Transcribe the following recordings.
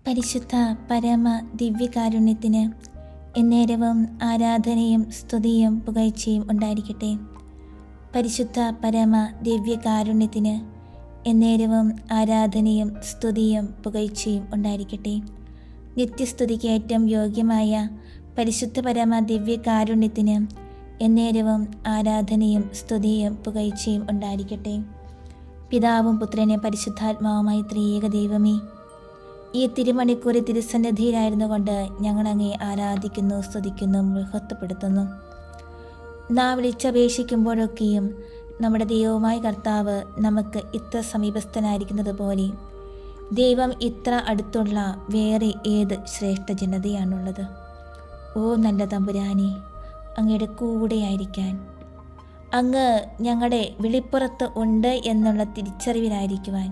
പരിശുദ്ധ പരമ ദിവ്യകാരുണ്യത്തിന് എന്നേരവും ആരാധനയും സ്തുതിയും പുകഴ്ചയും ഉണ്ടായിരിക്കട്ടെ. പരിശുദ്ധ പരമ ദിവ്യകാരുണ്യത്തിന് എന്നേരവും ആരാധനയും സ്തുതിയും പുകഴ്ചയും ഉണ്ടായിരിക്കട്ടെ. നിത്യസ്തുതിക്ക് ഏറ്റവും യോഗ്യമായ പരിശുദ്ധ പരമ ദിവ്യകാരുണ്യത്തിന് എന്നേരവും ആരാധനയും സ്തുതിയും പുകഴ്ചയും ഉണ്ടായിരിക്കട്ടെ. പിതാവും പുത്രനും പരിശുദ്ധാത്മാവുമായി ത്രിയേക ദൈവമേ, ഈ തിരുമണിക്കൂറിൽ തിരുസന്നിധിയിലായിരുന്നു കൊണ്ട് ഞങ്ങൾ അങ്ങേ ആരാധിക്കുന്നു, സ്തുതിക്കുന്നു, മഹത്വപ്പെടുത്തുന്നു. നാം വിളിച്ചപേക്ഷിക്കുമ്പോഴൊക്കെയും നമ്മുടെ ദൈവമായ കർത്താവ് നമുക്ക് ഇത്ര സമീപസ്ഥനായിരിക്കുന്നത് പോലെ ദൈവം ഇത്ര അടുത്തുള്ള വേറെ ഏത് ശ്രേഷ്ഠ ജനതയാണുള്ളത്? ഓ നല്ല തമ്പുരാനെ, അങ്ങയുടെ കൂടെയായിരിക്കാൻ, അങ്ങ് ഞങ്ങളുടെ വിളിപ്പുറത്ത് ഉണ്ട് എന്നുള്ള തിരിച്ചറിവിലായിരിക്കുവാൻ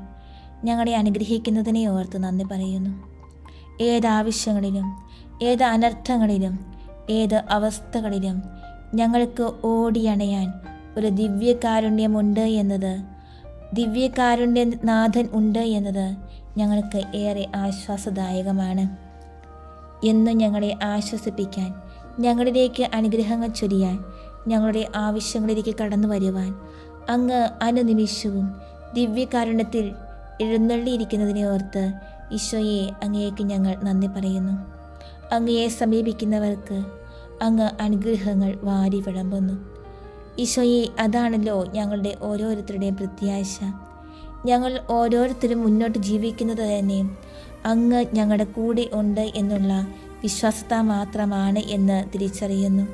ഞങ്ങളെ അനുഗ്രഹിക്കുന്നതിനെ ഓർത്ത് നന്ദി പറയുന്നു. ഏതാവശ്യങ്ങളിലും ഏത് അനർത്ഥങ്ങളിലും ഏത് അവസ്ഥകളിലും ഞങ്ങൾക്ക് ഓടിയണയാൻ ഒരു ദിവ്യകാരുണ്യമുണ്ട് എന്നത്, ദിവ്യകാരുണ്യനാഥൻ ഉണ്ട് എന്നത് ഞങ്ങൾക്ക് ഏറെ ആശ്വാസദായകമാണ്. എന്നും ഞങ്ങളെ ആശ്വസിപ്പിക്കാൻ, ഞങ്ങളിലേക്ക് അനുഗ്രഹങ്ങൾ ചൊരിയാൻ, ഞങ്ങളുടെ ആവശ്യങ്ങളിലേക്ക് കടന്നു വരുവാൻ അങ്ങ് അനുനിമിഷവും ദിവ്യകാരുണ്യത്തിൽ എഴുന്നള്ളിയിരിക്കുന്നതിനെ ഓർത്ത് ഈശോയെ, അങ്ങേക്ക് ഞങ്ങൾ നന്ദി പറയുന്നു. അങ്ങയെ സമീപിക്കുന്നവർക്ക് അങ്ങ് അനുഗ്രഹങ്ങൾ വാരി വിളമ്പുന്നു. ഈശോയെ, അതാണല്ലോ ഞങ്ങളുടെ ഓരോരുത്തരുടെയും പ്രത്യാശ. ഞങ്ങൾ ഓരോരുത്തരും മുന്നോട്ട് ജീവിക്കുന്നത് തന്നെ അങ്ങ് ഞങ്ങളുടെ കൂടെ ഉണ്ട് എന്നുള്ള വിശ്വാസത്താൽ മാത്രമാണ് എന്ന് തിരിച്ചറിയുന്നു.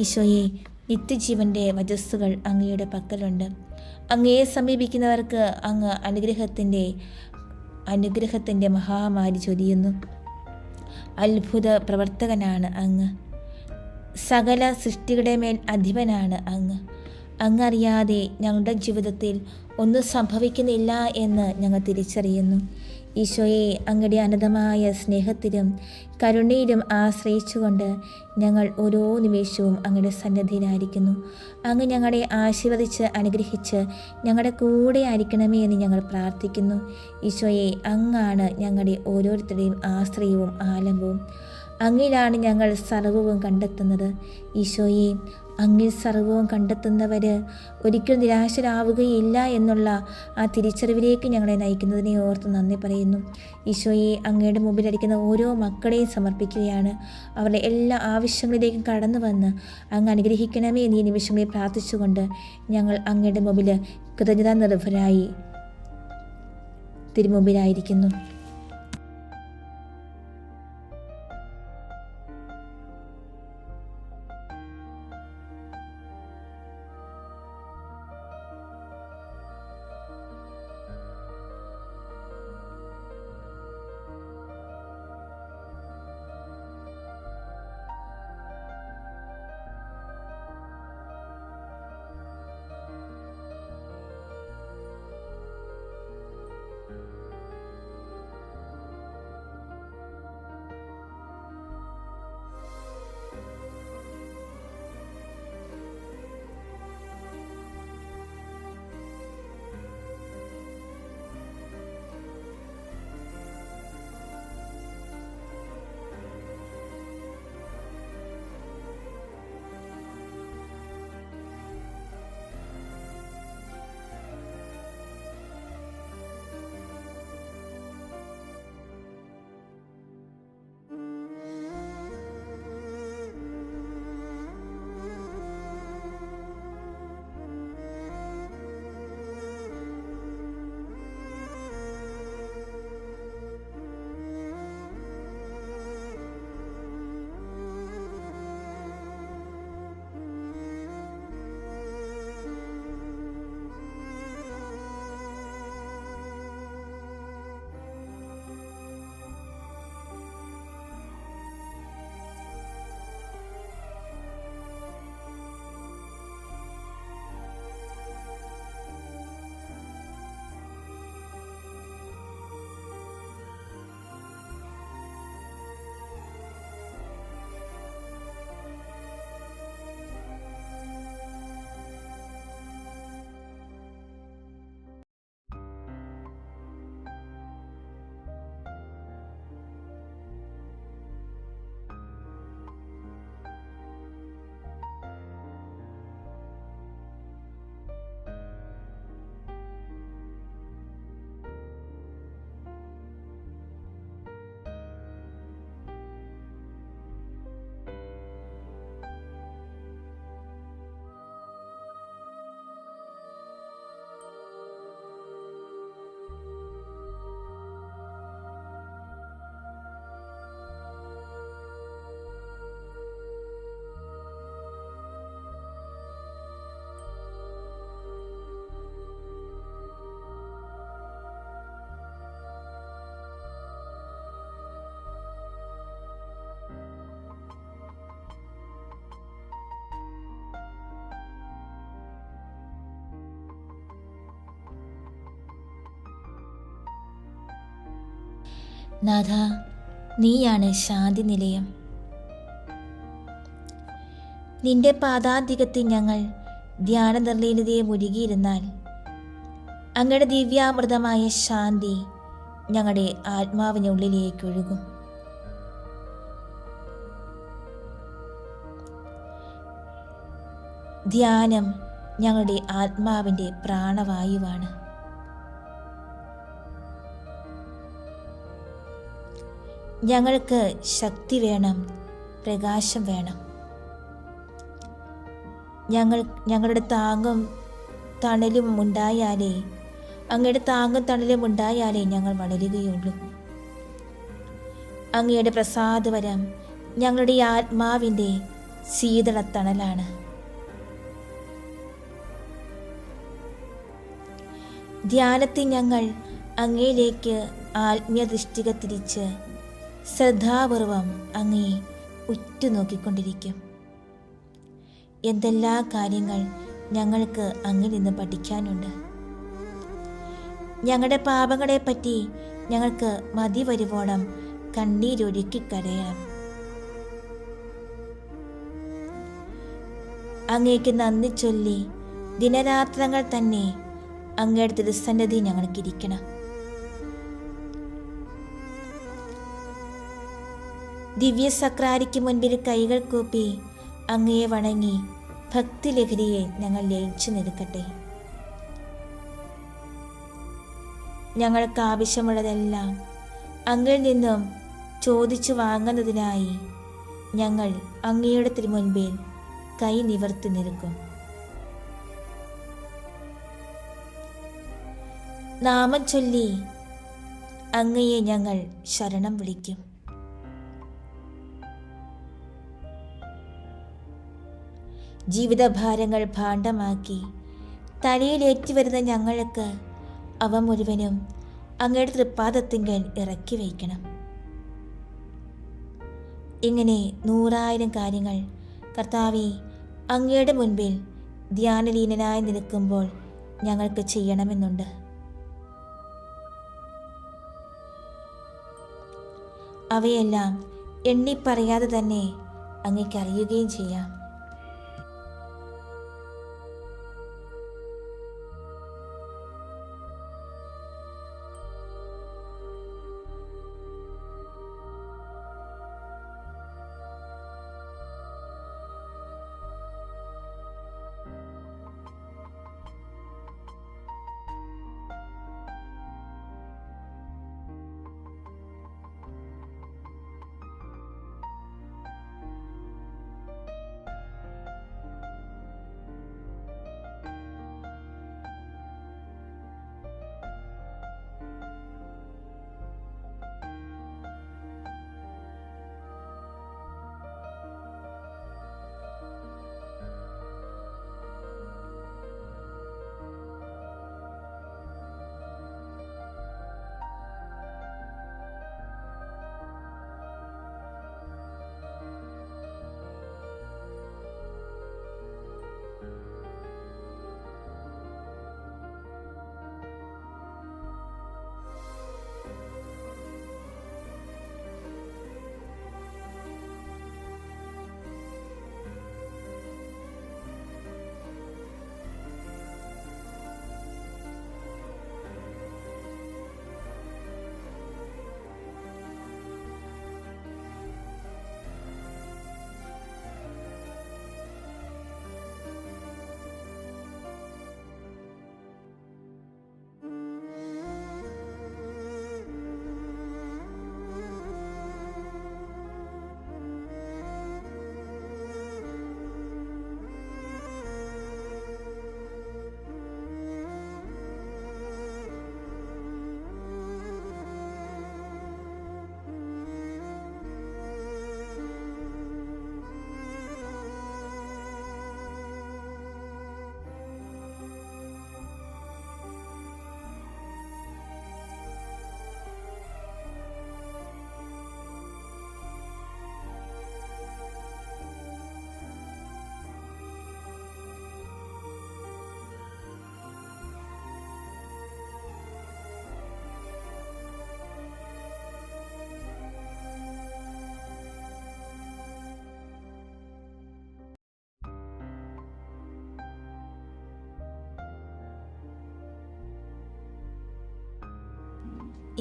ഈശോയെ, നിത്യജീവൻ്റെ വചസ്സുകൾ അങ്ങയുടെ പക്കലുണ്ട്. അങ്ങയെ സമീപിക്കുന്നവർക്ക് അങ്ങ് അനുഗ്രഹത്തിൻ്റെ മഹാമാരി ചൊരിയുന്നു. അത്ഭുത പ്രവർത്തകനാണ് അങ്ങ്. സകല സൃഷ്ടികളുടെ മേൽ അധിപനാണ് അങ്ങ്. അങ്ങറിയാതെ ഞങ്ങളുടെ ജീവിതത്തിൽ ഒന്നും സംഭവിക്കുന്നില്ല എന്ന് ഞങ്ങൾ തിരിച്ചറിയുന്നു. ഈശോയെ, അങ്ങയുടെ അനന്തമായ സ്നേഹത്തിലും കരുണയിലും ആശ്രയിച്ചുകൊണ്ട് ഞങ്ങൾ ഓരോ നിമിഷവും അങ്ങയുടെ സന്നിധിയിലായിരിക്കുന്നു. അങ്ങ് ഞങ്ങളെ ആശീർവദിച്ച് അനുഗ്രഹിച്ച് ഞങ്ങളുടെ കൂടെ ആയിരിക്കണമേ എന്ന് ഞങ്ങൾ പ്രാർത്ഥിക്കുന്നു. ഈശോയെ, അങ്ങാണ് ഞങ്ങളുടെ ഓരോരുത്തരുടെയും ആശ്രയവും ആലംബവും. അങ്ങിലാണ് ഞങ്ങൾ സർവ്വവും കണ്ടെത്തുന്നത്. ഈശോയെ, അങ്ങിൽ സർവ്വവും കണ്ടെത്തുന്നവർ ഒരിക്കലും നിരാശരാവുകയില്ല എന്നുള്ള ആ തിരിച്ചറിവിലേക്ക് ഞങ്ങളെ നയിക്കുന്നതിനെ ഓർത്ത് നന്ദി പറയുന്നു. ഈശോയെ, അങ്ങയുടെ മുമ്പിലടിക്കുന്ന ഓരോ മക്കളെയും സമർപ്പിക്കുകയാണ്. അവരുടെ എല്ലാ ആവശ്യങ്ങളിലേക്കും കടന്നു വന്ന് അങ്ങ് അനുഗ്രഹിക്കണമേ എന്നീ നിമിഷങ്ങളിൽ പ്രാർത്ഥിച്ചുകൊണ്ട് ഞങ്ങൾ അങ്ങയുടെ മുമ്പിൽ കൃതജ്ഞതാ നിർഭരായി തിരുമുമ്പിലായിരിക്കുന്നു. നാഥ, നീയാണ് ശാന്തി നിലയം. നിന്റെ പാദാന്തികത്തിൽ ഞങ്ങൾ ധ്യാന നിർലീനതയെ മുഴുകിയിരുന്നാൽ അങ്ങയുടെ ദിവ്യാമൃതമായ ശാന്തി ഞങ്ങളുടെ ആത്മാവിനുള്ളിലേക്ക് ഒഴുകും. ധ്യാനം ഞങ്ങളുടെ ആത്മാവിൻ്റെ പ്രാണവായുവാണ്. ഞങ്ങൾക്ക് ശക്തി വേണം, പ്രകാശം വേണം. ഞങ്ങളുടെ താങ്ങും തണലും ഉണ്ടായാലേ അങ്ങയുടെ താങ്ങും തണലും ഉണ്ടായാലേ ഞങ്ങൾ വളരുകയുള്ളൂ. അങ്ങയുടെ പ്രസാദവരം ഞങ്ങളുടെ ആത്മാവിൻ്റെ ശീതളത്തണലാണ്. ധ്യാനത്തിൽ ഞങ്ങൾ അങ്ങയിലേക്ക് ആത്മീയ ദൃഷ്ടിക തിരിച്ച് ശ്രദ്ധാപൂർവം അങ്ങയെ ഉറ്റുനോക്കിക്കൊണ്ടിരിക്കും. എന്തെല്ലാം കാര്യങ്ങൾ ഞങ്ങൾക്ക് അങ്ങിൽ നിന്ന് പഠിക്കാനുണ്ട്. ഞങ്ങളുടെ പാപങ്ങളെപ്പറ്റി ഞങ്ങൾക്ക് മതി വരുവോളം കണ്ണീരൊഴുക്കി കരയാം. അങ്ങേക്ക് നന്ദി ചൊല്ലി ദിനരാത്രങ്ങൾ തന്നെ അങ്ങയുടെ തിരുസന്നിധി ഞങ്ങൾക്കിരിക്കണം. ദിവ്യസക്രാരിക്ക് മുൻപിൽ കൈകൾ കൂപ്പി അങ്ങയെ വണങ്ങി ഭക്തിലഹരിയെ ഞങ്ങൾ ലയിച്ചു നിൽക്കട്ടെ. ഞങ്ങൾക്ക് ആവശ്യമുള്ളതെല്ലാം അങ്ങിൽ നിന്നും ചോദിച്ചു വാങ്ങുന്നതിനായി ഞങ്ങൾ അങ്ങയുടെ തിരുമുൻപിൽ കൈ നിവർത്തി നിൽക്കും. നാമം ചൊല്ലി അങ്ങയെ ഞങ്ങൾ ശരണം വിളിക്കും. ജീവിതഭാരങ്ങൾ ഭാണ്ഡമാക്കി തലയിലേറ്റി വരുന്ന ഞങ്ങൾക്ക് അവ മുഴുവനും അങ്ങയുടെ തൃപ്പാദത്തിങ്കൽ ഇറക്കി വയ്ക്കണം. ഇങ്ങനെ 100,000 കാര്യങ്ങൾ കർത്താവേ, അങ്ങയുടെ മുൻപിൽ ധ്യാനലീനനായി നിൽക്കുമ്പോൾ ഞങ്ങൾക്ക് ചെയ്യണമെന്നുണ്ട്. അവയെല്ലാം എണ്ണിപ്പറയാതെ തന്നെ അങ്ങേക്ക് അറിയുകയും ചെയ്യാം.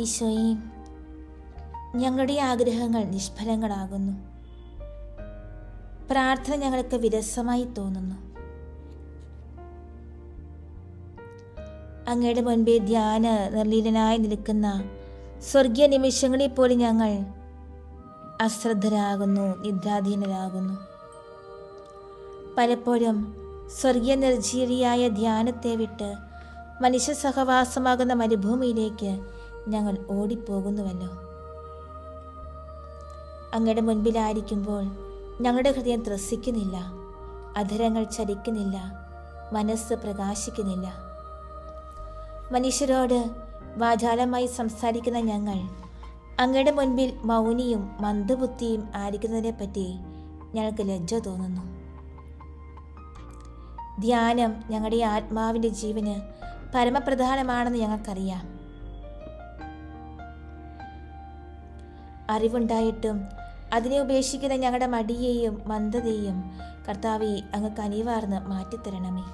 ഈശോയെ, ഞങ്ങളുടെ ആഗ്രഹങ്ങൾ നിഷ്ഫലങ്ങളാകുന്നു. പ്രാർത്ഥന ഞങ്ങൾക്ക് വിരസമായി തോന്നുന്നു. അങ്ങയുടെ മുൻപേ ധ്യാന നിർലീനനായി നിൽക്കുന്ന സ്വർഗീയ നിമിഷങ്ങളിൽ പോലും ഞങ്ങൾ അശ്രദ്ധരാകുന്നു, നിദ്രാധീനരാകുന്നു. പലപ്പോഴും സ്വർഗീയ നിർജീവിയായ ധ്യാനത്തെ വിട്ട് മനുഷ്യ സഹവാസമാകുന്ന മരുഭൂമിയിലേക്ക് ഞങ്ങൾ ഓടിപ്പോകുന്നുവല്ലോ. അങ്ങയുടെ മുൻപിലായിരിക്കുമ്പോൾ ഞങ്ങളുടെ ഹൃദയം ത്രസിക്കുന്നില്ല, അധരങ്ങൾ ചലിക്കുന്നില്ല, മനസ്സ് പ്രകാശിക്കുന്നില്ല. മനുഷ്യരോട് വാചാലമായി സംസാരിക്കുന്ന ഞങ്ങൾ അങ്ങയുടെ മുൻപിൽ മൗനിയും മന്ദബുദ്ധിയും ആയിരിക്കുന്നതിനെപ്പറ്റി ഞങ്ങൾക്ക് ലജ്ജ തോന്നുന്നു. ധ്യാനം ഞങ്ങളുടെ ആത്മാവിൻ്റെ ജീവന് പരമപ്രധാനമാണെന്ന് ഞങ്ങൾക്കറിയാം. അറിവുണ്ടായിട്ടും അതിനെ ഉപേക്ഷിക്കുന്ന ഞങ്ങളുടെ മടിയെയും മന്ദതയെയും കർത്താവേ, അങ്ങ് കനിവാർന്ന് മാറ്റിത്തരണമേ.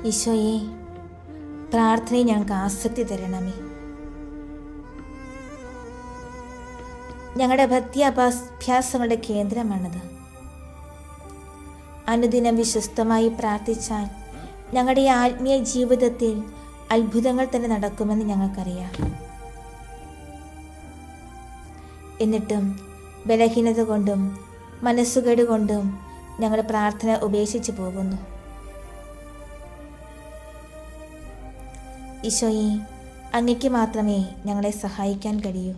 ഈശോയെ, പ്രാർത്ഥനയിൽ ഞങ്ങൾക്ക് ആസക്തി തരണമേ. ഞങ്ങളുടെ ഭക്തി അഭ്യാസങ്ങളുടെ കേന്ദ്രമാണത്. അനുദിനം വിശ്വസ്തമായി പ്രാർത്ഥിച്ചാൽ ഞങ്ങളുടെ ആത്മീയ ജീവിതത്തിൽ അത്ഭുതങ്ങൾ തന്നെ നടക്കുമെന്ന് ഞങ്ങൾക്കറിയാം. എന്നിട്ടും ബലഹീനത കൊണ്ടും മനസ്സുകേട് കൊണ്ടും ഞങ്ങൾ പ്രാർത്ഥന ഉപേക്ഷിച്ചു പോകുന്നു. ഈശോയെ, അങ്ങയ്ക്ക് മാത്രമേ ഞങ്ങളെ സഹായിക്കാൻ കഴിയൂ.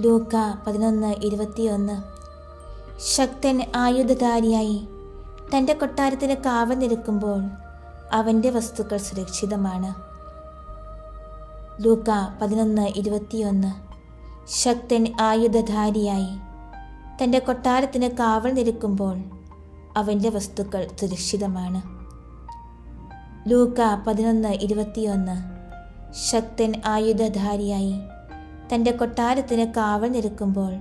ലൂക്ക 11:21. ശക്തൻ ആയുധധാരിയായി തൻ്റെ കൊട്ടാരത്തിന് കാവൽ നിൽക്കുമ്പോൾ അവൻ്റെ വസ്തുക്കൾ സുരക്ഷിതമാണ്. ലൂക്ക 11:21. ശക്തൻ ആയുധധാരിയായി തൻ്റെ കൊട്ടാരത്തിന് കാവൽ നിൽക്കുമ്പോൾ അവൻ്റെ വസ്തുക്കൾ സുരക്ഷിതമാണ്. ലൂക്ക 11:21. ശക്തൻ ആയുധധാരിയായി തൻ്റെ കൊട്ടാരത്തിന് കാവൽ നിൽക്കുമ്പോൾ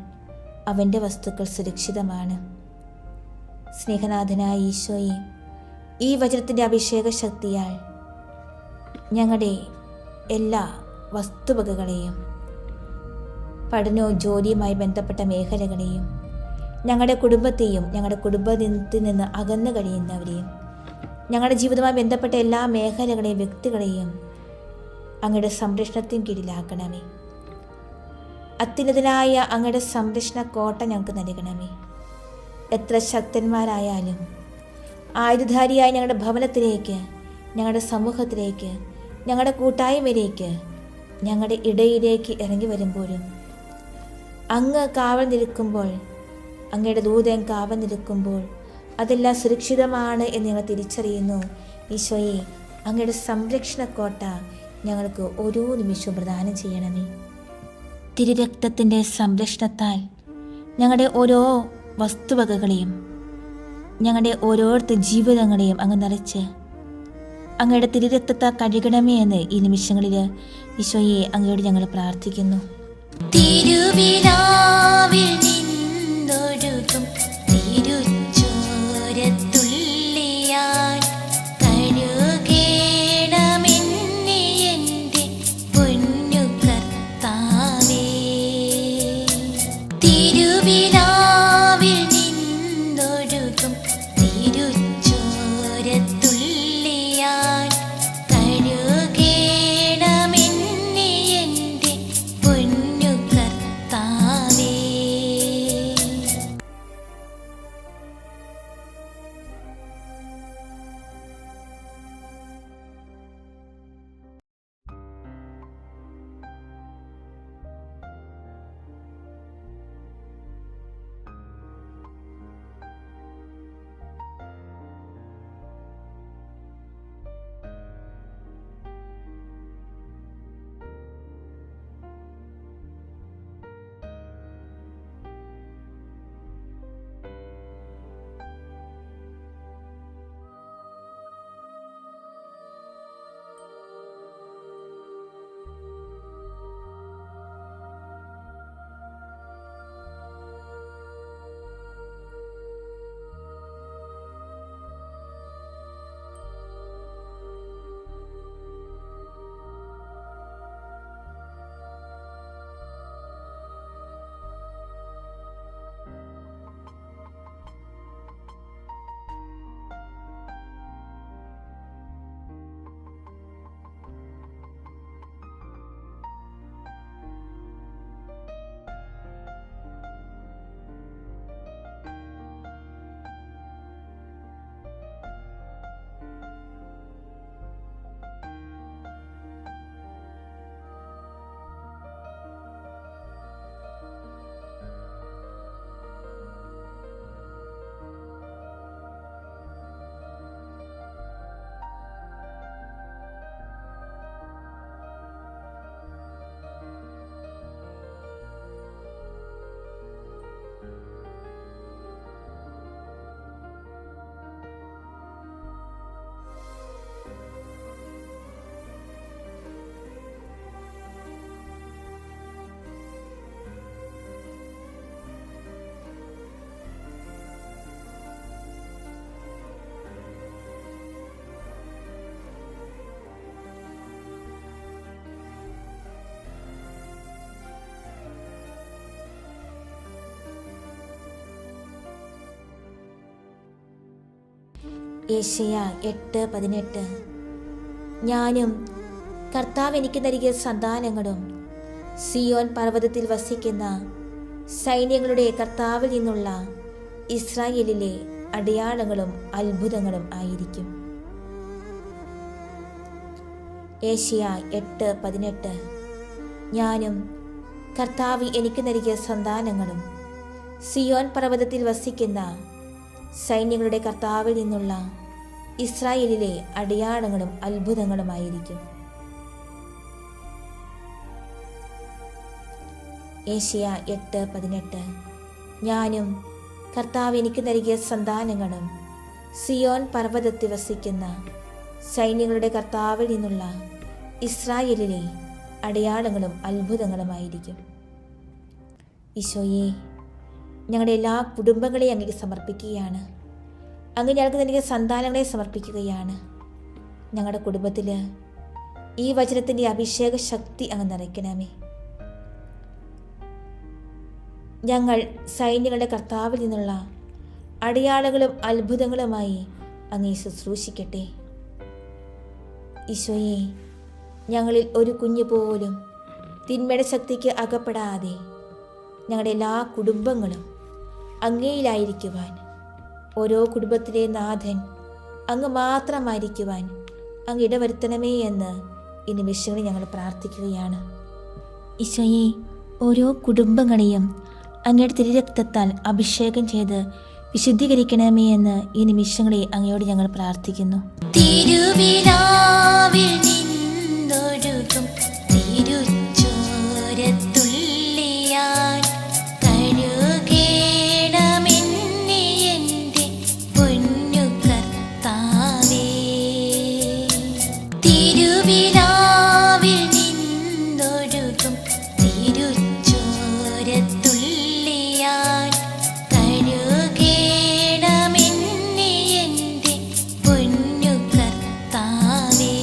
അവൻ്റെ വസ്തുക്കൾ സുരക്ഷിതമാണ്. സ്നേഹനാഥനായ ഈശോയെ, ഈ വചനത്തിൻ്റെ അഭിഷേക ശക്തിയാൽ ഞങ്ങളുടെ എല്ലാ വസ്തുവകകളെയും, പഠനവും ജോലിയുമായി ബന്ധപ്പെട്ട മേഖലകളെയും, ഞങ്ങളുടെ കുടുംബത്തെയും ഞങ്ങളുടെ കുടുംബത്തിൽ നിന്ന് അകന്നു കഴിയുന്നവരെയും, ഞങ്ങളുടെ ജീവിതവുമായി ബന്ധപ്പെട്ട എല്ലാ മേഖലകളെയും വ്യക്തികളെയും അങ്ങയുടെ സംരക്ഷണത്തിന് കീഴിലാക്കണമേ. അത്യുന്നതനായ അങ്ങയുടെ സംരക്ഷണ കോട്ട ഞങ്ങൾക്ക് നൽകണമേ. എത്ര ശക്തന്മാരായാലും ആയുധധാരിയായ ഞങ്ങളുടെ ഭവനത്തിലേക്ക്, ഞങ്ങളുടെ സമൂഹത്തിലേക്ക്, ഞങ്ങളുടെ കൂട്ടായ്മയിലേക്ക്, ഞങ്ങളുടെ ഇടയിലേക്ക് ഇറങ്ങി വരുമ്പോഴും അങ്ങ് കാവൽ നിൽക്കുമ്പോൾ, അങ്ങയുടെ ദൂതൻ കാവൽ നിൽക്കുമ്പോൾ അതെല്ലാം സുരക്ഷിതമാണ് എന്ന് ഞങ്ങൾ തിരിച്ചറിയുന്നു. ഈശോയെ, അങ്ങയുടെ സംരക്ഷണ കോട്ട ഞങ്ങൾക്ക് ഓരോ നിമിഷവും പ്രദാനം ചെയ്യണമേ. തിരുരക്തത്തിൻ്റെ സംരക്ഷണത്താൽ ഞങ്ങളുടെ ഓരോ വസ്തുവകകളെയും ഞങ്ങളുടെ ഓരോരുത്തർ ജീവിതങ്ങളെയും അങ്ങ് നിറച്ച് അങ്ങയുടെ തിരുരക്തത്താൽ കഴുകണമേ എന്ന് ഈ നിമിഷങ്ങളിൽ ഈശോയെ അങ്ങയോട് ഞങ്ങൾ പ്രാർത്ഥിക്കുന്നു. തിരുവിലാവിൽ നിന്നൊഴുകും തിരുച്ചോരത്തുള്ളിയാൽ കഴുകേണമെന്നെ എൻ്റെ പൊന്നു കർത്താവേ. തിരുവിലാവിൽ നിന്നൊഴുകും തിരുച്ചോരത്തുള്ളിയാൽ കഴുകേണമെന്നെ എൻ്റെ പൊന്നു കർത്താവേ. യെശയ്യാ 8:18. ഞാനും കർത്താവ് എനിക്ക് നൽകിയ സന്താനങ്ങളും സിയോൻ പർവ്വതത്തിൽ വസിക്കുന്ന സൈന്യങ്ങളുടെ കർത്താവിൽ നിന്നുള്ള ഇസ്രായേലിലെ അടയാളങ്ങളും അത്ഭുതങ്ങളും ആയിരിക്കും. യെശയ്യാ 8:18. ഞാനും കർത്താവ് എനിക്ക് നൽകിയ സന്താനങ്ങളും സിയോൻ പർവ്വതത്തിൽ വസിക്കുന്ന സൈന്യങ്ങളുടെ കർത്താവിൽ നിന്നുള്ള ഇസ്രായേലിലെ അടയാളങ്ങളും അത്ഭുതങ്ങളുമായിരിക്കും. യെശയ്യാ 8:18. ഞാനും കർത്താവ് എനിക്ക് നൽകിയ സന്താനങ്ങളും സിയോൻ പർവ്വതത്തിൽ വസിക്കുന്ന സൈന്യങ്ങളുടെ കർത്താവിൽ നിന്നുള്ള ഇസ്രായേലിലെ അടയാളങ്ങളും അത്ഭുതങ്ങളുമായിരിക്കും. ഈശോയെ, ഞങ്ങളുടെ എല്ലാ കുടുംബങ്ങളെയും അങ്ങേക്ക് സമർപ്പിക്കുകയാണ്. അങ്ങ് ഞങ്ങൾക്ക് നൽകിയ സന്താനങ്ങളെ സമർപ്പിക്കുകയാണ്. ഞങ്ങളുടെ കുടുംബത്തിൽ ഈ വചനത്തിൻ്റെ അഭിഷേക ശക്തി അങ്ങ് നിറയ്ക്കണമേ. ഞങ്ങൾ സൈന്യങ്ങളുടെ കർത്താവിൽ നിന്നുള്ള അടയാളങ്ങളും അത്ഭുതങ്ങളുമായി അങ്ങേ ശുശ്രൂഷിക്കട്ടെ. ഈശോയെ, ഞങ്ങളിൽ ഒരു കുഞ്ഞു പോലും തിന്മയുടെ ശക്തിക്ക് അകപ്പെടാതെ ഞങ്ങളുടെ എല്ലാ കുടുംബങ്ങളും അങ്ങയിലായിരിക്കുവാൻ, ഓരോ കുടുംബത്തിലെ നാഥൻ അങ്ങ് മാത്രമായിരിക്കുവാൻ അങ്ങ് ഇടവരുത്തണമേ എന്ന് ഈ നിമിഷങ്ങളിൽ ഞങ്ങൾ പ്രാർത്ഥിക്കുകയാണ്. ഈശോയെ, ഓരോ കുടുംബങ്ങളെയും അങ്ങയുടെ തിരുരക്തത്താൽ അഭിഷേകം ചെയ്ത് വിശുദ്ധീകരിക്കണമേ എന്ന് ഈ നിമിഷങ്ങളെ അങ്ങയോട് ഞങ്ങൾ പ്രാർത്ഥിക്കുന്നു. തിരുവിലാവിൽ നിന്നൊഴുകും തിരുച്ചോരത്തുള്ളിയാൽ കഴുകേണമെന്നെ എൻ്റെ പൊന്നു കർത്താവേ. തിരുവിലാവിൽ നിന്നൊഴുകും തിരുച്ചോരത്തുള്ളിയാൽ കഴുകേണമെന്നെ എൻ്റെ പൊന്നു കർത്താവേ.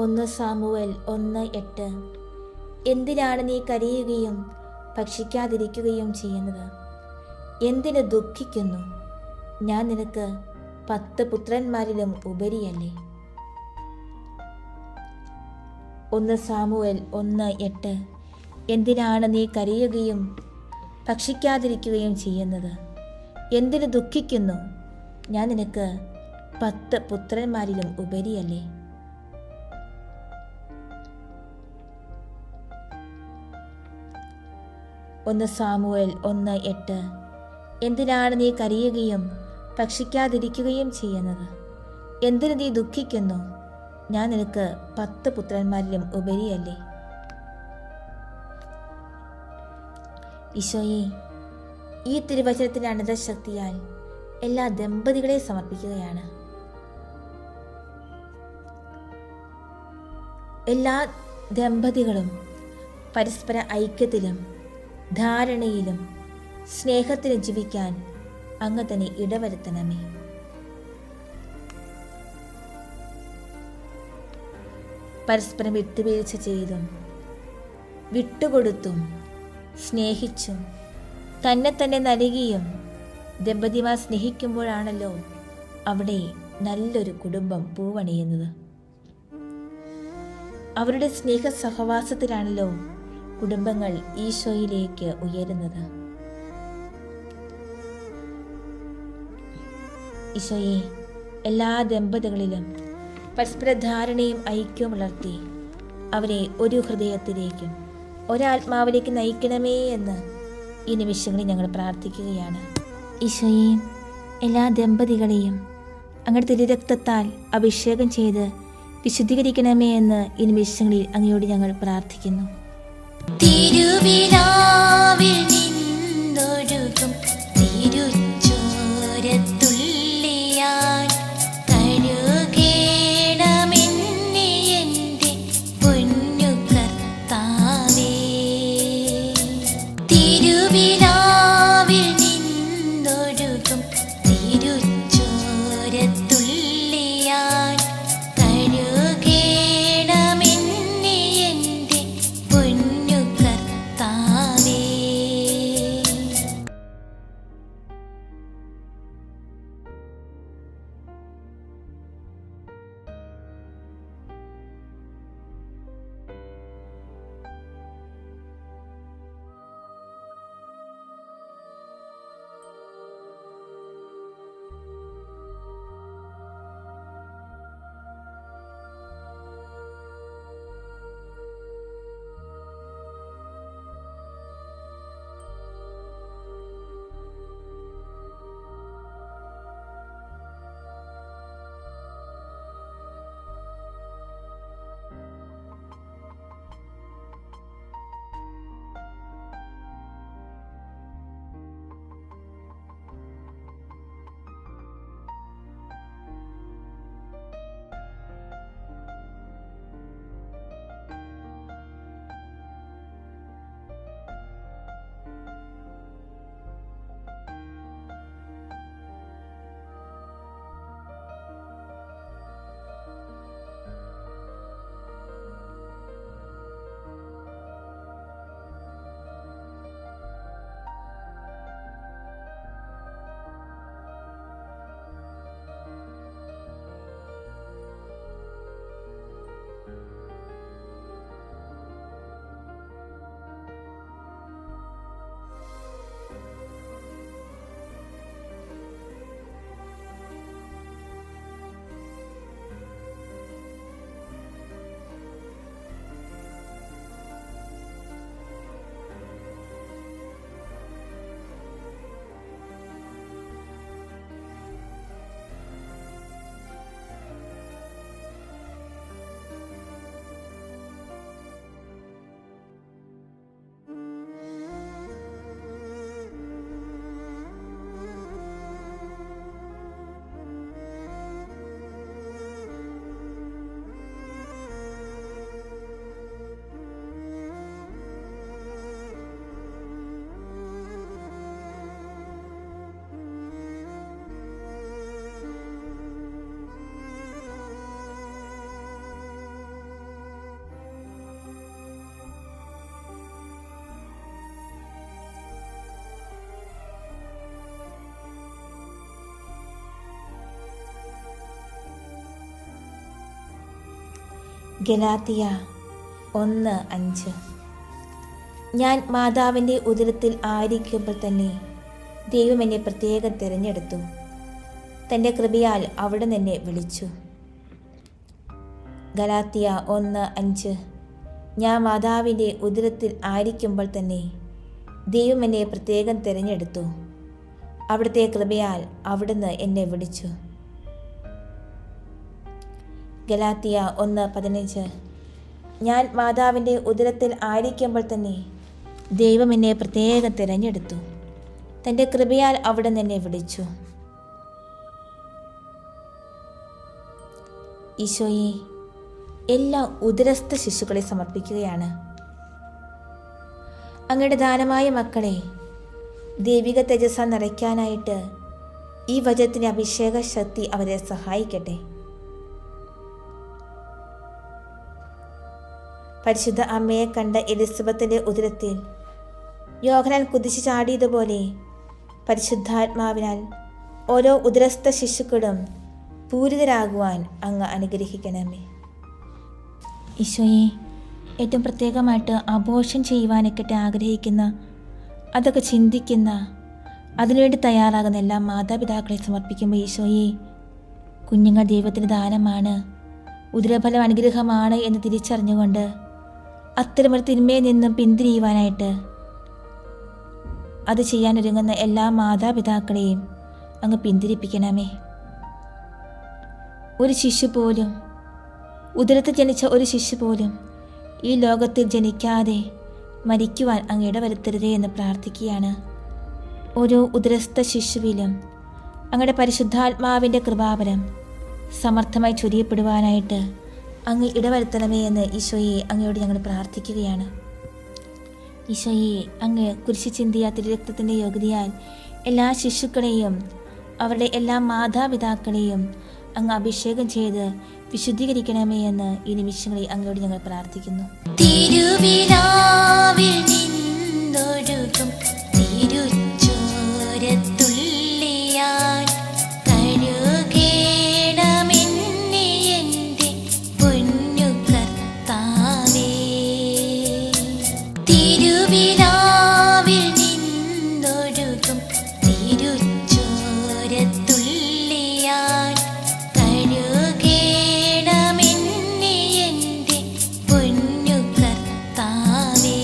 ഒന്ന് സാമുവേൽ 1:8. എന്തിനാണ് നീ കരയുകയും ഭക്ഷിക്കാതിരിക്കുകയും ചെയ്യുന്നത്? എന്തിന് ദുഃഖിക്കുന്നു? ഞാൻ നിനക്ക് 10 പുത്രന്മാരിലും ഉപരിയല്ലേ? 1 സാമുവേൽ 1:8. എന്തിനാണ് നീ കരയുകയും ഭക്ഷിക്കാതിരിക്കുകയും ചെയ്യുന്നത്? എന്തിന് ദുഃഖിക്കുന്നു? ഞാൻ നിനക്ക് 10 പുത്രന്മാരിലും ഉപരിയല്ലേ? ഒന്ന് സാമുവേൽ 1:8. എന്തിനാണ് നീ കരയുകയും ഭക്ഷിക്കാതിരിക്കുകയും ചെയ്യുന്നത്? എന്തിന് നീ ദുഃഖിക്കുന്നു? ഞാൻ നിനക്ക് 10 പുത്രന്മാരിലും ഉപരിയല്ലേ? ഈശോയെ, ഈ തിരുവചനത്തിൻ്റെ അനന്തശക്തിയാൽ എല്ലാ ദമ്പതികളെ സമർപ്പിക്കുകയാണ്. എല്ലാ ദമ്പതികളും പരസ്പര ഐക്യത്തിലും ധാരണയിലും സ്നേഹത്തിലും ജീവിക്കാൻ അങ്ങ് തന്നെ ഇടവരുത്തണമേ. പരസ്പരം വിട്ടുവീഴ്ച ചെയ്തും വിട്ടുകൊടുത്തും സ്നേഹിച്ചും തന്നെ നൽകിയും ദമ്പതിമാർ സ്നേഹിക്കുമ്പോഴാണല്ലോ അവിടെ നല്ലൊരു കുടുംബം പൂവണിയുന്നത്. അവരുടെ സ്നേഹ സഹവാസത്തിലാണല്ലോ കുടുംബങ്ങൾ ഈശോയിലേക്ക് ഉയരുന്നത്. ഈശോയെ, എല്ലാ ദമ്പതികളിലും പരസ്പര ധാരണയും ഐക്യവും വളർത്തി അവരെ ഒരു ഹൃദയത്തിലേക്കും ഒരാത്മാവിലേക്ക് നയിക്കണമേ എന്ന് ഈ നിമിഷങ്ങളിൽ ഞങ്ങൾ പ്രാർത്ഥിക്കുകയാണ്. ഈശോയെ, എല്ലാ ദമ്പതികളെയും അങ്ങയുടെ തിരുരക്തത്താൽ അഭിഷേകം ചെയ്ത് വിശുദ്ധീകരിക്കണമേ എന്ന് ഈ നിമിഷങ്ങളിൽ അങ്ങയോട് ഞങ്ങൾ പ്രാർത്ഥിക്കുന്നു. തിരുവിലാവിൽ നിന്നൊഴുകും തിരുച്ചോരത്തുള്ളിയാൽ കഴുകേണമെന്നെ എൻ്റെ പൊന്നു കർത്താവേ. തിരുവിലാവിൽ നിന്നൊഴുകും തിരുച്ചോരത്തുള്ളിയാൽ കഴുകേണമെന്നെ എൻ്റെ പൊന്നു കർത്താവേ. ഗലാത്തിയ 1:5. ഞാൻ മാതാവിൻ്റെ ഉദരത്തിൽ ആയിരിക്കുമ്പോൾ തന്നെ ദൈവം എന്നെ പ്രത്യേകം തിരഞ്ഞെടുത്തു. തൻ്റെ കൃപയാൽ അവിടെ എന്നെ വിളിച്ചു. ഗലാത്തിയ 1:5. ഞാൻ മാതാവിൻ്റെ ഉദരത്തിൽ ആയിരിക്കുമ്പോൾ തന്നെ ദൈവം എന്നെ പ്രത്യേകം തിരഞ്ഞെടുത്തു. അവിടുത്തെ കൃപയാൽ അവിടുന്ന് എന്നെ വിളിച്ചു. ഗലാത്തിയ 1:15. ഞാൻ മാതാവിൻ്റെ ഉദരത്തിൽ ആയിരിക്കുമ്പോൾ തന്നെ ദൈവം എന്നെ പ്രത്യേകം തിരഞ്ഞെടുത്തു. തൻ്റെ കൃപയാൽ അവിടുന്ന് എന്നെ വിളിച്ചു. ഈശോയെ, എല്ലാ ഉദരസ്ഥ ശിശുക്കളെ സമർപ്പിക്കുകയാണ്. അങ്ങയുടെ ദാനമായ മക്കളെ ദൈവിക തേജസ്സ നിറയ്ക്കാനായിട്ട് ഈ വചനത്തിൻ്റെ അഭിഷേക ശക്തി അവരെ സഹായിക്കട്ടെ. പരിശുദ്ധ അമ്മയെ കണ്ട എലിസബത്തിൻ്റെ ഉദരത്തിൽ യോഹന്നാൻ കുതിച്ചു ചാടിയതുപോലെ പരിശുദ്ധാത്മാവിനാൽ ഓരോ ഉദരസ്ഥ ശിശുക്കളും പൂരിതരാകുവാൻ അങ്ങ് അനുഗ്രഹിക്കണമേ. ഈശോയെ, ഏറ്റവും പ്രത്യേകമായിട്ട് അബോർഷൻ ചെയ്യുവാനൊക്കെ ആഗ്രഹിക്കുന്ന, അതൊക്കെ ചിന്തിക്കുന്ന, അതിനുവേണ്ടി തയ്യാറാകുന്ന എല്ലാ മാതാപിതാക്കളെ സമർപ്പിക്കുമ്പോൾ ഈശോയെ, കുഞ്ഞുങ്ങൾ ദൈവത്തിൻ്റെ ദാനമാണ്, ഉദരഫലം അനുഗ്രഹമാണ് എന്ന് തിരിച്ചറിഞ്ഞുകൊണ്ട് അത്തരമൊരു തിന്മയിൽ നിന്നും പിന്തിരിയുവാനായിട്ട് അത് ചെയ്യാനൊരുങ്ങുന്ന എല്ലാ മാതാപിതാക്കളെയും അങ്ങ് പിന്തിരിപ്പിക്കണമേ. ഒരു ശിശു പോലും, ഉദരത്തിൽ ജനിച്ച ഒരു ശിശു പോലും ഈ ലോകത്തിൽ ജനിക്കാതെ മരിക്കുവാൻ അങ്ങ് ഇടവരുത്തരുതേ എന്ന് പ്രാർത്ഥിക്കുകയാണ്. ഓരോ ഉദരസ്ഥ ശിശുവിലും അങ്ങയുടെ പരിശുദ്ധാത്മാവിൻ്റെ കൃപാവരം സമർത്ഥമായി ചൊരിയപ്പെടുവാനായിട്ട് അങ്ങ് ഇടവരുത്തണമേ എന്ന് ഈശോയെ അങ്ങയോട് ഞങ്ങൾ പ്രാർത്ഥിക്കുകയാണ്. ഈശോയെ, അങ്ങ് കുരിശു ചിന്തിയ തിരുരക്തത്തിൻ്റെ യോഗ്യതയാൽ എല്ലാ ശിശുക്കളെയും അവരുടെ എല്ലാ മാതാപിതാക്കളെയും അങ്ങ് അഭിഷേകം ചെയ്ത് വിശുദ്ധീകരിക്കണമേ എന്ന് ഈ നിമിഷങ്ങളിൽ അങ്ങയോട് ഞങ്ങൾ പ്രാർത്ഥിക്കുന്നു. തിരുവിലാവിൽ നിന്നൊഴുകും തിരുച്ചോരത്തുള്ളിയാൽ കഴുകേണമെന്നെ എൻ്റെ പൊന്നു കർത്താവേ. തിരുവിലാവിൽ നിന്നൊഴുകും തിരുച്ചോരത്തുള്ളിയാൽ കഴുകേണമെന്നെ എൻ്റെ പൊന്നു കർത്താവേ.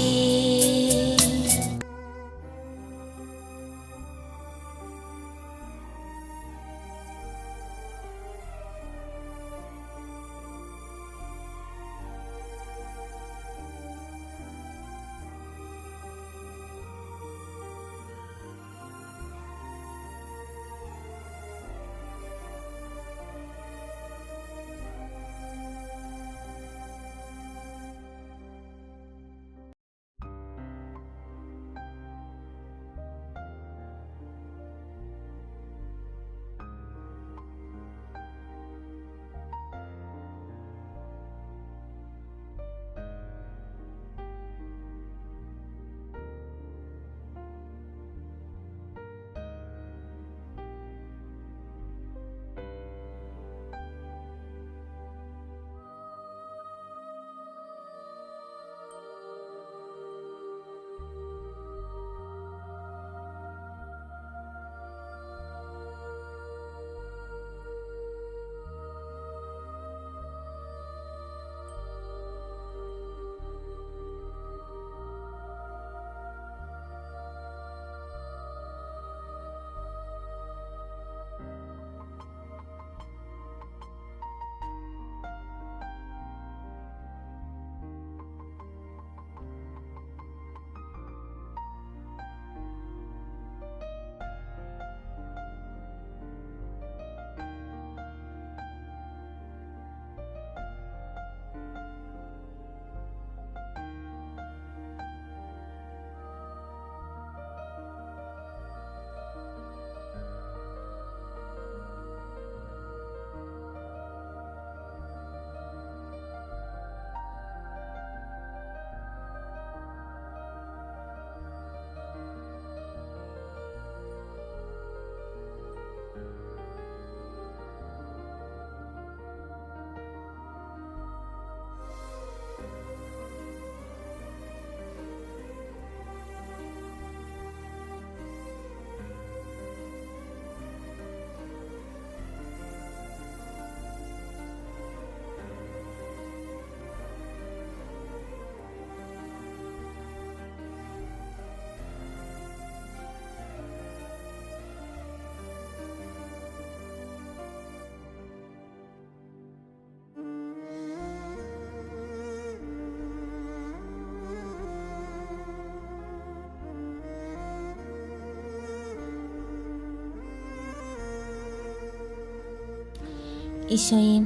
ഈശോയെ,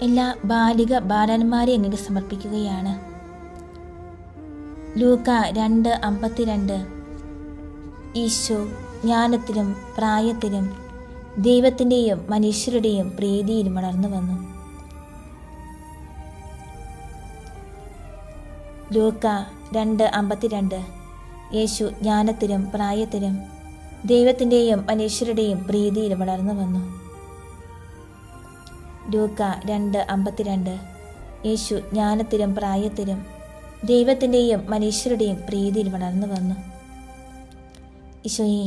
എല്ലാ ബാലിക ബാലന്മാരെയും അങ്ങേക്ക് സമർപ്പിക്കുകയാണ്. ലൂക്ക 2:52 ഈശോ ജ്ഞാനത്തിലും പ്രായത്തിലും ദൈവത്തിൻ്റെയും മനുഷ്യരുടെയും പ്രീതിയിലും വളർന്നു വന്നു. ലൂക്ക 2:52 യേശു ജ്ഞാനത്തിലും പ്രായത്തിലും ദൈവത്തിൻ്റെയും മനുഷ്യരുടെയും പ്രീതിയിൽ വളർന്നു വന്നു. ലൂക്ക 2:52 യേശു ജ്ഞാനത്തിലും പ്രായത്തിലും ദൈവത്തിൻ്റെയും മനുഷ്യരുടെയും പ്രീതിയിൽ വളർന്നു വന്നു. ഈശോയെ,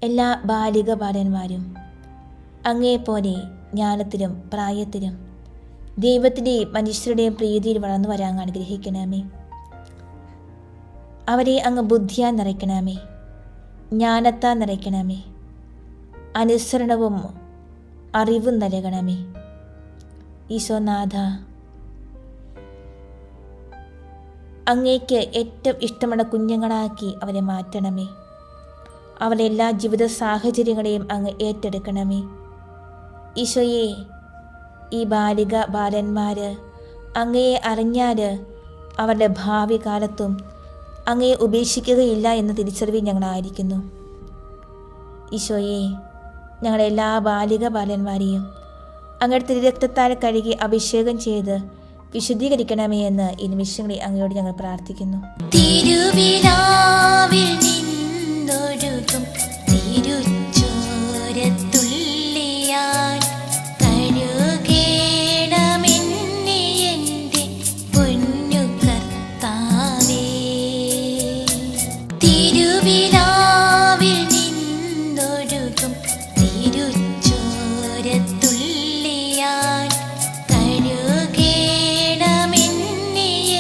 എല്ലാ ബാലിക ബാലന്മാരും അങ്ങേപ്പോലെ ജ്ഞാനത്തിലും പ്രായത്തിലും ദൈവത്തിൻ്റെയും മനുഷ്യരുടെയും പ്രീതിയിൽ വളർന്നു വരാൻ അനുഗ്രഹിക്കണമേ. അവരെ അങ്ങ് ബുദ്ധിയാൽ നിറയ്ക്കണമേ, ജ്ഞാനത്താൽ നിറയ്ക്കണമേ, അനുസരണവും അറിവും നൽകണമേ. ഈശോനാഥ, അങ്ങേക്ക് ഏറ്റവും ഇഷ്ടമുള്ള കുഞ്ഞുങ്ങളാക്കി അവരെ മാറ്റണമേ. അവരുടെ എല്ലാ ജീവിത സാഹചര്യങ്ങളെയും അങ്ങ് ഏറ്റെടുക്കണമേ. ഈശോയെ, ഈ ബാലിക ബാലന്മാർ അങ്ങയെ അറിഞ്ഞാൽ അവരുടെ ഭാവി കാലത്തും അങ്ങയെ ഉപേക്ഷിക്കുകയില്ല എന്ന തിരിച്ചറിവിൽ ഞങ്ങളായിരിക്കുന്നു. ഈശോയെ, ഞങ്ങളെല്ലാ ബാലിക ബാലന്മാരെയും അങ്ങയുടെ തിരുരക്തത്താൽ കഴുകി അഭിഷേകം ചെയ്ത് വിശുദ്ധീകരിക്കണമേ എന്ന് ഈ നിമിഷങ്ങളിൽ അങ്ങയോട് ഞങ്ങൾ പ്രാർത്ഥിക്കുന്നു. തിരുവിലാവിൽ നിന്നൊഴുകും തിരുച്ചോരത്തുള്ളിയാൽ കഴുകേണമെന്നെ എൻ്റെ പൊന്നു കർത്താവേ. തിരുവിലാവിൽ നിന്നൊഴുകും തിരുച്ചോരത്തുള്ളിയാൽ കഴുകേണമെന്നെ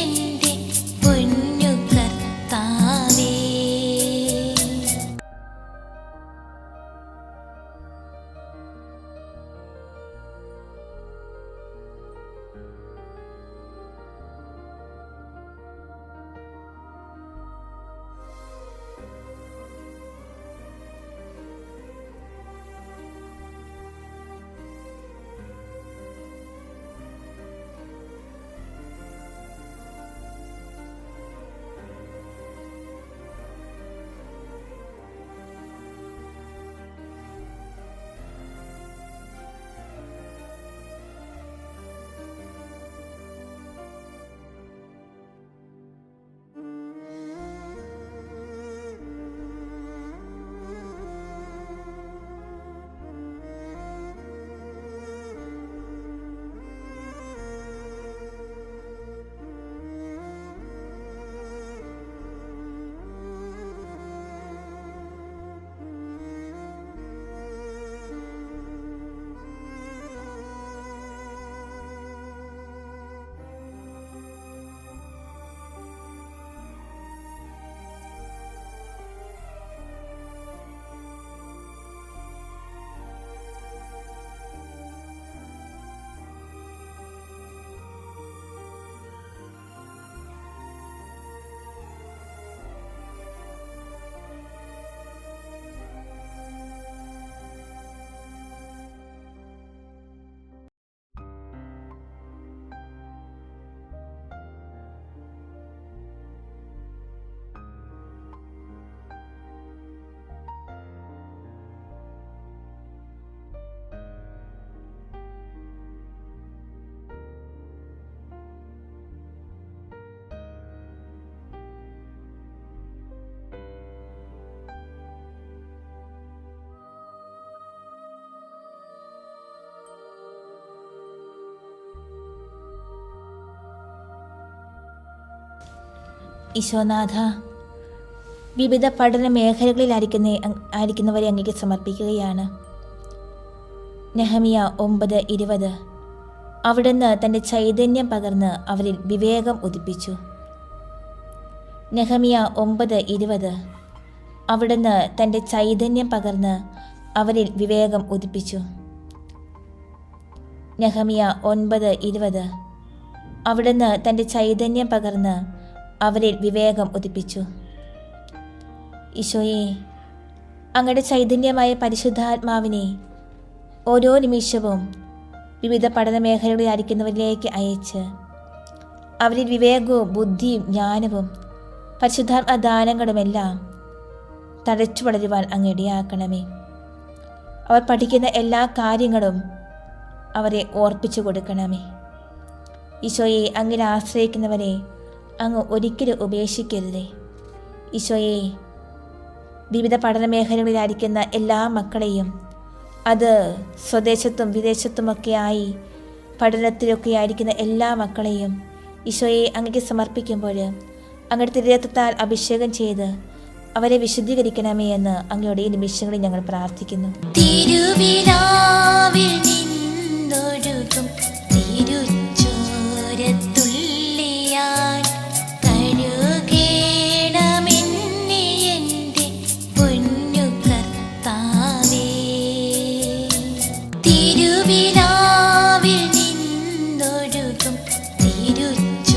എൻ്റെ പൊന്നു കർത്താവേ. ഈശോനാഥ, വിവിധ പഠന മേഖലകളിലായിരിക്കുന്നവരെ അങ്ങേക്ക് സമർപ്പിക്കുകയാണ്. നെഹമിയ 9:20. അവിടുന്ന് തൻ്റെ ചൈതന്യം പകർന്ന് അവരിൽ വിവേകം ഉദിപ്പിച്ചു. നെഹമിയ 9:20. അവിടുന്ന് തൻ്റെ ചൈതന്യം പകർന്ന് അവരിൽ വിവേകം ഉദിപ്പിച്ചു. നെഹമിയ 9:20. അവിടുന്ന് തൻ്റെ ചൈതന്യം പകർന്ന് അവരിൽ വിവേകം ഉദിപ്പിച്ചു. ഈശോയെ, അങ്ങയുടെ ചൈതന്യമായ പരിശുദ്ധാത്മാവിനെ ഓരോ നിമിഷവും വിവിധ പഠന മേഖലകളിലായിരിക്കുന്നവരിലേക്ക് അയച്ച് അവരിൽ വിവേകവും ബുദ്ധിയും ജ്ഞാനവും പരിശുദ്ധാത്മ ദാനങ്ങളുമെല്ലാം തഴച്ചു വളരുവാൻ അങ്ങ് അവർ പഠിക്കുന്ന എല്ലാ കാര്യങ്ങളും അവരെ ഓർപ്പിച്ചു കൊടുക്കണമേ. ഈശോയെ, അങ്ങിൽ ആശ്രയിക്കുന്നവരെ അങ്ങ് ഒരിക്കലും ഉപേക്ഷിക്കരുതേ. ഈശോയെ, വിവിധ പഠന മേഖലകളിലായിരിക്കുന്ന എല്ലാ മക്കളെയും, അത് സ്വദേശത്തും വിദേശത്തുമൊക്കെയായി പഠനത്തിലൊക്കെ ആയിരിക്കുന്ന എല്ലാ മക്കളെയും ഈശോയെ അങ്ങേക്ക് സമർപ്പിക്കുമ്പോൾ അങ്ങയുടെ തിരുരക്തത്താൽ അഭിഷേകം ചെയ്ത് അവരെ വിശുദ്ധീകരിക്കണമേ എന്ന് അങ്ങയുടെ ഈ നിമിഷങ്ങളിൽ ഞങ്ങൾ പ്രാർത്ഥിക്കുന്നു. തിരുവിലാവിൽ നിന്നൊഴുകും തിരുച്ചോരത്തുള്ളിയാൽ കഴുകേണമെന്നെ എൻ്റെ പൊന്നു കർത്താവേ. തിരുവിലാവിൽ നിന്നൊഴുകും തിരുച്ചോരത്തുള്ളിയാൽ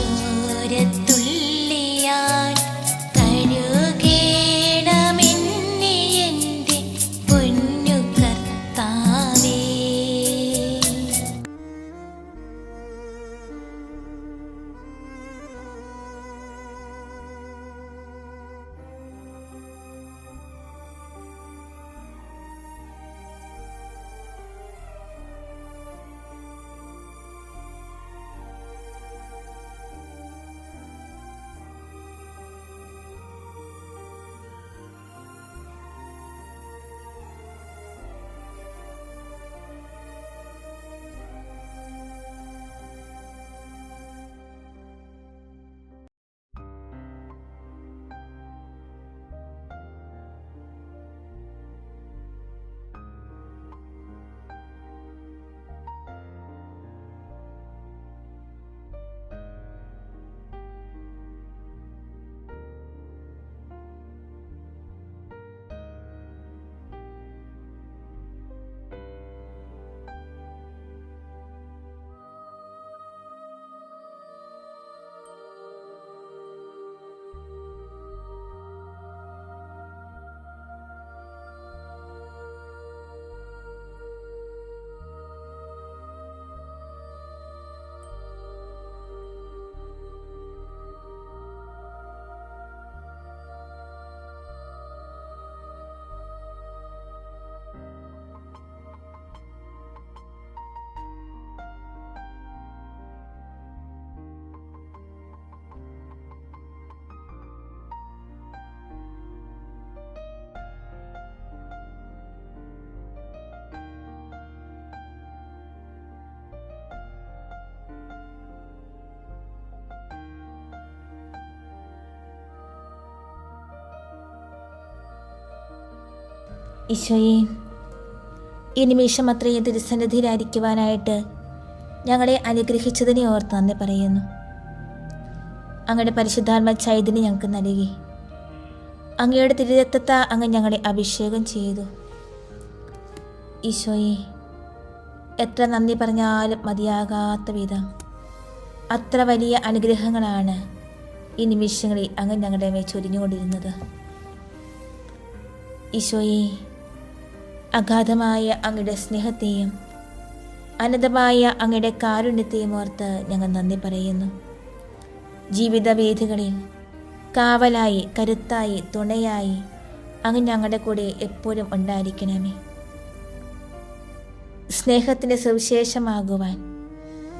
ഈശോയെ, ഈ നിമിഷം അത്രയും തിരുസന്നിധിയിലായിരിക്കുവാനായിട്ട് ഞങ്ങളെ അനുഗ്രഹിച്ചതിനെ ഓർത്ത് നന്ദി പറയുന്നു. അങ്ങയുടെ പരിശുദ്ധാത്മ ചൈതന്യം ഞങ്ങൾക്ക് നൽകി. അങ്ങയുടെ തിരുരക്തത്താൽ അങ്ങ് ഞങ്ങളെ അഭിഷേകം ചെയ്തു. ഈശോയെ, എത്ര നന്ദി പറഞ്ഞാലും മതിയാകാത്ത വിധം അത്ര വലിയ അനുഗ്രഹങ്ങളാണ് ഈ നിമിഷങ്ങളിൽ അങ്ങ് ഞങ്ങളുടെ മേൽ ചൊരിഞ്ഞുകൊണ്ടിരുന്നത്. ഈശോയെ, അഗാധമായ അങ്ങയുടെ സ്നേഹത്തെയും അനന്തമായ അങ്ങയുടെ കാരുണ്യത്തെയും ഓർത്ത് ഞങ്ങൾ നന്ദി പറയുന്നു. ജീവിതവേദികളിൽ കാവലായി, കരുത്തായി, തുണയായി അങ്ങ് ഞങ്ങളുടെ കൂടെ എപ്പോഴും ഉണ്ടായിരിക്കണമേ. സ്നേഹത്തിൻ്റെ സുവിശേഷമാകുവാൻ,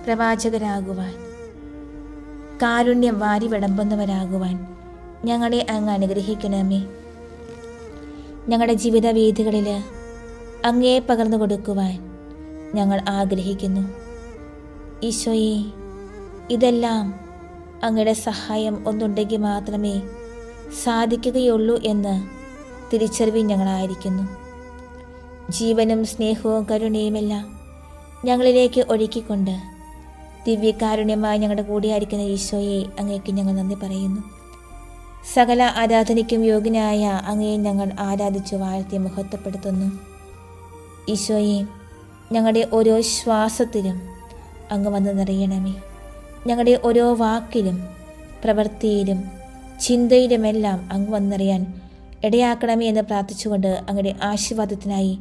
പ്രവാചകരാകുവാൻ, കാരുണ്യം വാരി വിളമ്പുന്നവരാകുവാൻ ഞങ്ങളെ അങ്ങ് അനുഗ്രഹിക്കണമേ. ഞങ്ങളുടെ ജീവിതവേദികളിൽ അങ്ങേ പകർന്നു കൊടുക്കുവാൻ ഞങ്ങൾ ആഗ്രഹിക്കുന്നു. ഈശോയെ, ഇതെല്ലാം അങ്ങയുടെ സഹായം ഒന്നുണ്ടെങ്കിൽ മാത്രമേ സാധിക്കുകയുള്ളൂ എന്ന് തിരിച്ചറിവിൽ ഞങ്ങളായിരിക്കുന്നു. ജീവനും സ്നേഹവും കരുണയുമെല്ലാം ഞങ്ങളിലേക്ക് ഒഴുക്കിക്കൊണ്ട് ദിവ്യകാരുണ്യമായി ഞങ്ങളുടെ കൂടെയായിരിക്കുന്ന ഈശോയെ, അങ്ങേക്ക് ഞങ്ങൾ നന്ദി പറയുന്നു. സകല ആരാധനയ്ക്കും യോഗ്യനായ അങ്ങയെ ഞങ്ങൾ ആരാധിച്ചു വാഴ്ത്തി മഹത്വപ്പെടുത്തുന്നു. ഈശോയെ, ഞങ്ങളുടെ ഓരോ ശ്വാസത്തിലും അങ്ങ് വന്ന് നിറയണമേ. ഞങ്ങളുടെ ഓരോ വാക്കിലും പ്രവൃത്തിയിലും ചിന്തയിലുമെല്ലാം അങ്ങ് വന്നറിയാൻ ഇടയാക്കണമേ എന്ന് പ്രാർത്ഥിച്ചുകൊണ്ട് അങ്ങയുടെ ആശീർവാദത്തിനായി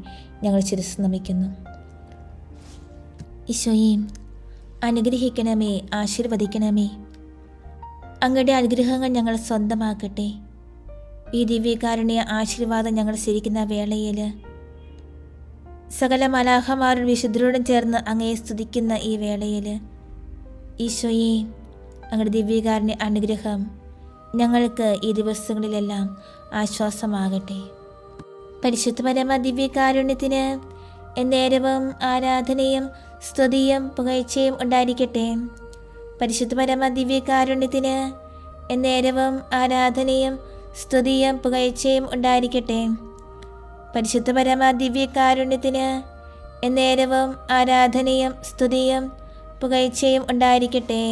ഞങ്ങൾ ശിരസ്സ് നമിക്കുന്നു. ഈശോയെ, അനുഗ്രഹിക്കണമേ, ആശീർവദിക്കണമേ. അങ്ങയുടെ അനുഗ്രഹങ്ങൾ ഞങ്ങൾ സ്വന്തമാക്കട്ടെ. ഈ ദിവ്യകാരുണ്യ ആശീർവാദം ഞങ്ങൾ സ്വീകരിക്കുന്ന വേളയിൽ സകല മലാഹമാരും വിശുദ്ധരോടും ചേർന്ന് അങ്ങയെ സ്തുതിക്കുന്ന ഈ വേളയിൽ ഈശോയെ, അങ്ങയുടെ ദിവ്യകാരുണ്യ അനുഗ്രഹം ഞങ്ങൾക്ക് ഈ ദിവസങ്ങളിലെല്ലാം ആശ്വാസമാകട്ടെ. പരിശുദ്ധ പരമ ദിവ്യകാരുണ്യത്തിന് എന്നേരവും ആരാധനയും സ്തുതിയും പുകഴ്ചയും ഉണ്ടായിരിക്കട്ടെ. പരിശുദ്ധ പരമ ദിവ്യകാരുണ്യത്തിന് എന്നേരവും ആരാധനയും സ്തുതിയും പുകഴ്ചയും ഉണ്ടായിരിക്കട്ടെ. പരിശുദ്ധ പരമ ദിവ്യകാരുണ്യത്തിന് എന്നേരവും ആരാധനയും സ്തുതിയും പുകഴ്ചയും ഉണ്ടായിരിക്കട്ടെ.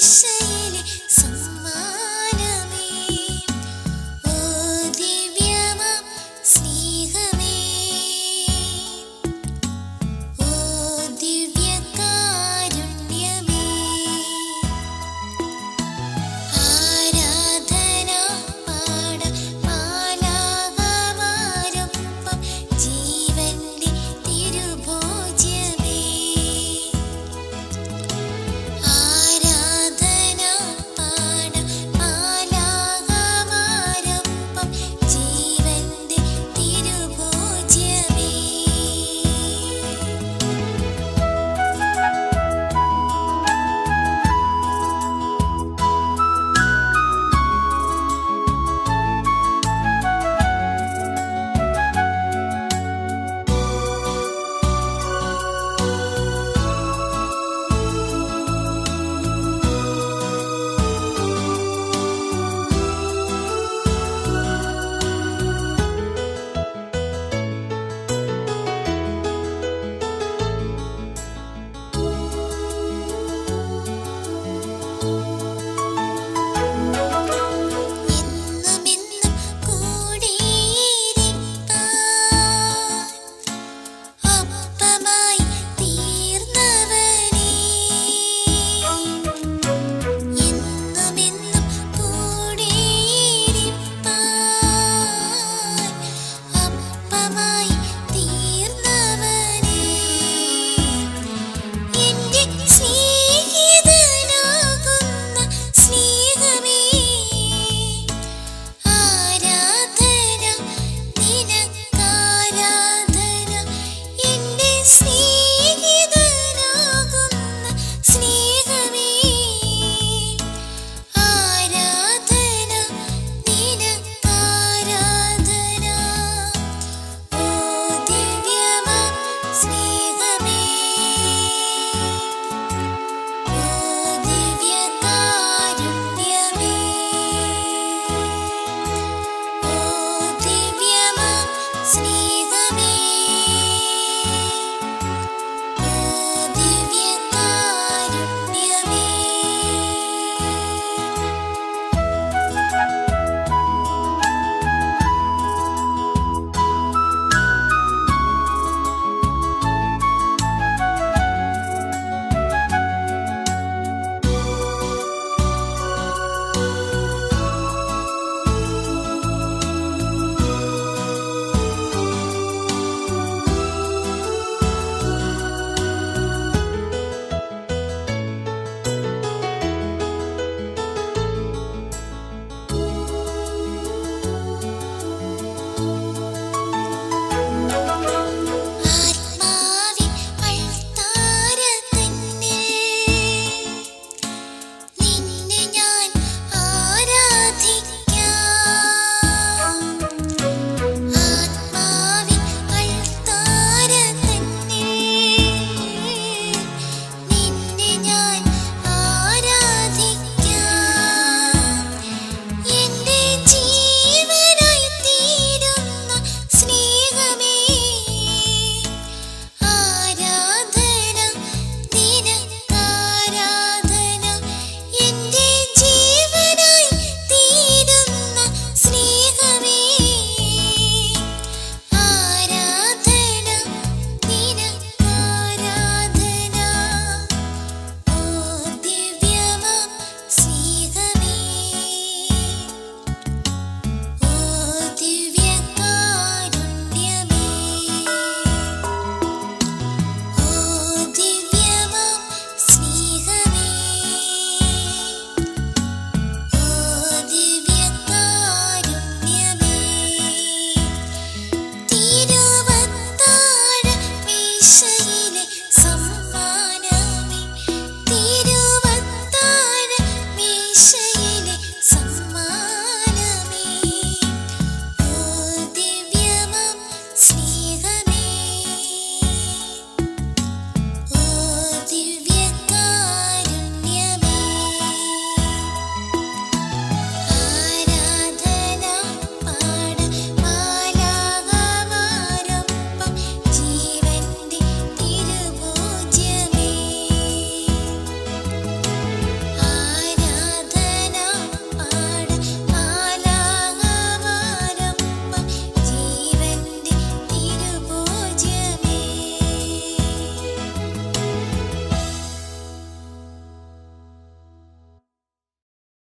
Say